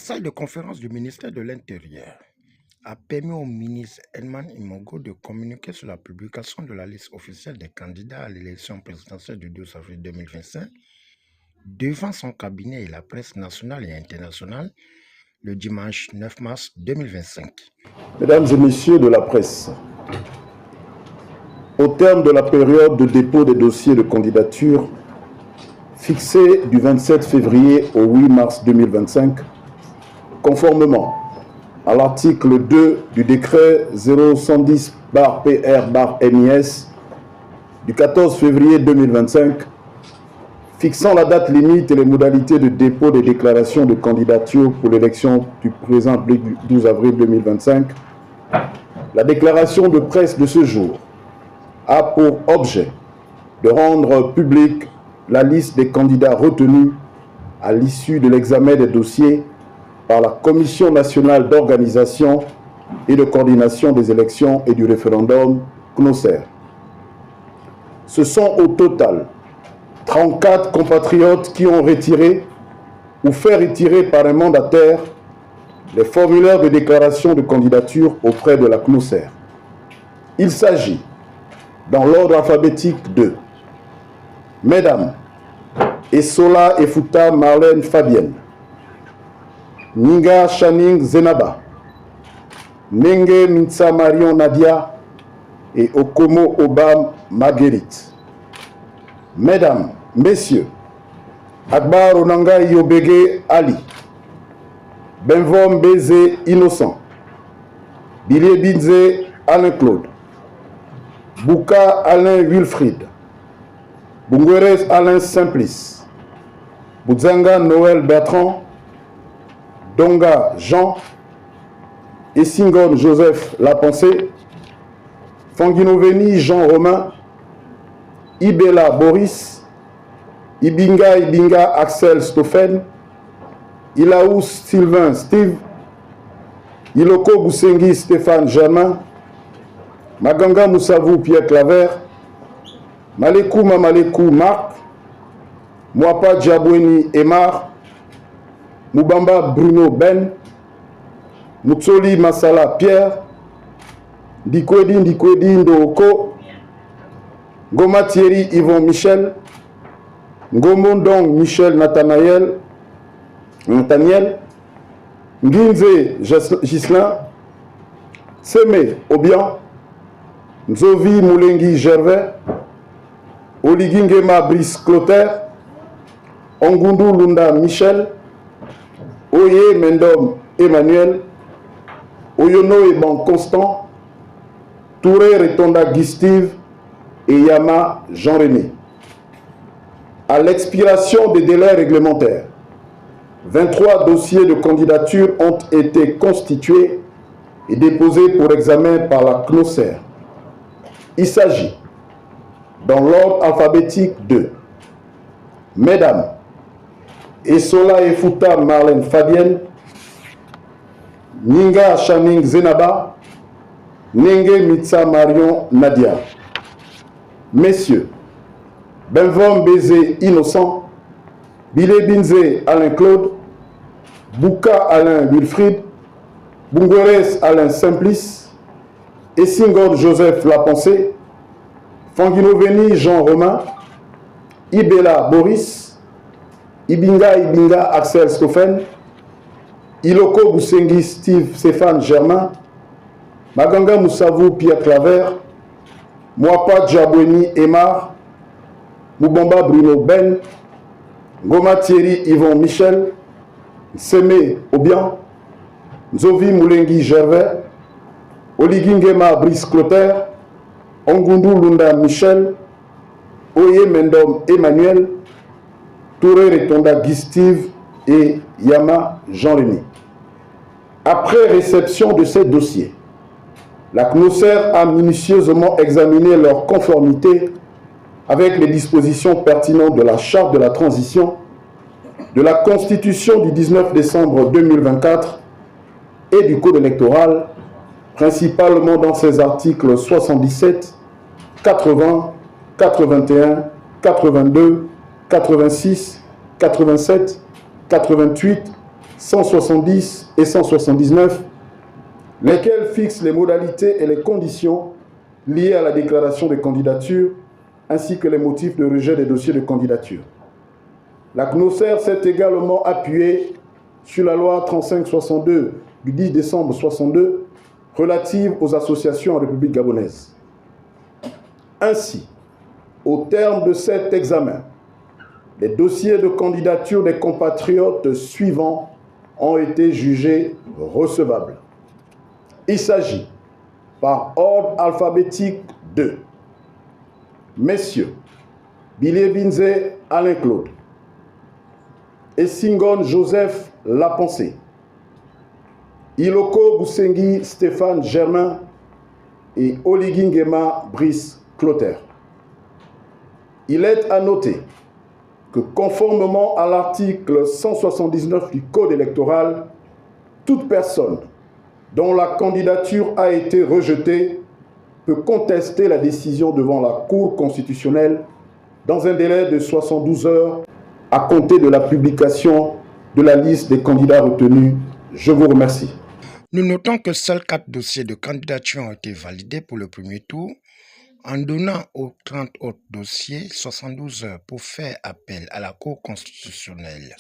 salle de conférence du ministère de l'Intérieur a permis au ministre Edman Imogo de communiquer sur la publication de la liste officielle des candidats à l'élection présidentielle du 12 avril 2025 devant son cabinet et la presse nationale et internationale le dimanche 9 mars 2025. Mesdames et messieurs de la presse, au terme de la période de dépôt des dossiers de candidature fixée du 27 février au 8 mars 2025, conformément à l'article 2 du décret 0110/PR/MIS du 14 février 2025, fixant la date limite et les modalités de dépôt des déclarations de candidature pour l'élection du présent 12 avril 2025, la déclaration de presse de ce jour a pour objet de rendre publique la liste des candidats retenus à l'issue de l'examen des dossiers par la Commission nationale d'organisation et de coordination des élections et du référendum, CNOSER. Ce sont au total 34 compatriotes qui ont retiré ou fait retirer par un mandataire les formulaires de déclaration de candidature auprès de la CNOSER. Il s'agit, dans l'ordre alphabétique, de Mesdames Essola Efuta Marlène Fabienne, Ninga Channing Zenaba, Nenge Mintsa Marion Nadia et Okomo Obam Marguerite. Mesdames, Messieurs, Akbar Onanga Yobege Ali, Benvom Beze Innocent, Bilie Binze Alain Claude, Bouka Alain Wilfried, Bungueres Alain Simplice, Boudzanga Noël Bertrand, Donga Jean, Essingon Joseph Lapensé, Fanginoveni Jean Romain, Ibela Boris, Ibinga Axel Stophen, Ilaous Sylvain Steve, Iloko Boussengi Stéphane Germain, Maganga Moussavou Pierre Claver, Malekou Mamalekou Marc, Mwapa Diabweni Emar, Moubamba Bruno Ben, Moutsoli Masala Pierre, Dikwedi Ndoko, Ngoma Thierry Yvon Michel, Ngomondong Michel Nathaniel, Nginze Gislin, Seme Obian, Nzovi Moulengi Gervais, Oligingema Brice Clotaire, Ongundu Lunda Michel, Oye Mendom Emmanuel, Oyono Eban Constant, Touré Retonda Gustive et Yama Jean-René. À l'expiration des délais réglementaires, 23 dossiers de candidature ont été constitués et déposés pour examen par la CNOSER. Il s'agit, dans l'ordre alphabétique, de Mesdames Essola Efuta Marlène Fabienne, Ninga Channing Zenaba, Nenge Mitsa Marion Nadia. Messieurs, Benvom Beze Innocent, Bile Binze Alain Claude, Bouka Alain Wilfried, Bungueres Alain Simplice, Essingon Joseph Lapensé, Fanginoveni Jean Romain, Ibela Boris, Ibinga Axel Stophen, Iloko Boussengi Steve Stéphane Germain, Maganga Moussavou Pierre Claver, Mwapa Diabweni Emar, Moubamba Bruno Ben, Ngoma Thierry Yvon Michel, Seme Obian, Nzovi Moulengi Gervais, Oligingema Brice Clotaire, Ongundu Lunda Michel, Oye Mendom Emmanuel, Touré Retonda Gustive et Yama Jean-René. Après réception de ces dossiers, la CNOSER a minutieusement examiné leur conformité avec les dispositions pertinentes de la Charte de la transition, de la Constitution du 19 décembre 2024 et du Code électoral, principalement dans ses articles 77, 80, 81, 82, 86, 87, 88, 170 et 179, lesquels fixent les modalités et les conditions liées à la déclaration de candidature ainsi que les motifs de rejet des dossiers de candidature. La CNOSER s'est également appuyée sur la loi 3562 du 10 décembre 62 relative aux associations en République gabonaise. Ainsi, au terme de cet examen, les dossiers de candidature des compatriotes suivants ont été jugés recevables. Il s'agit, par ordre alphabétique, de Messieurs Billy Binze Alain Claude, Essingon Joseph Lapensé, Iloko Boussengi Stéphane Germain et Oligingema Brice Clotaire. Il est à noter que conformément à l'article 179 du Code électoral, toute personne dont la candidature a été rejetée peut contester la décision devant la Cour constitutionnelle dans un délai de 72 heures à compter de la publication de la liste des candidats retenus. Je vous remercie. Nous notons que seuls 4 dossiers de candidature ont été validés pour le premier tour, en donnant aux 30 autres dossiers 72 heures pour faire appel à la Cour constitutionnelle.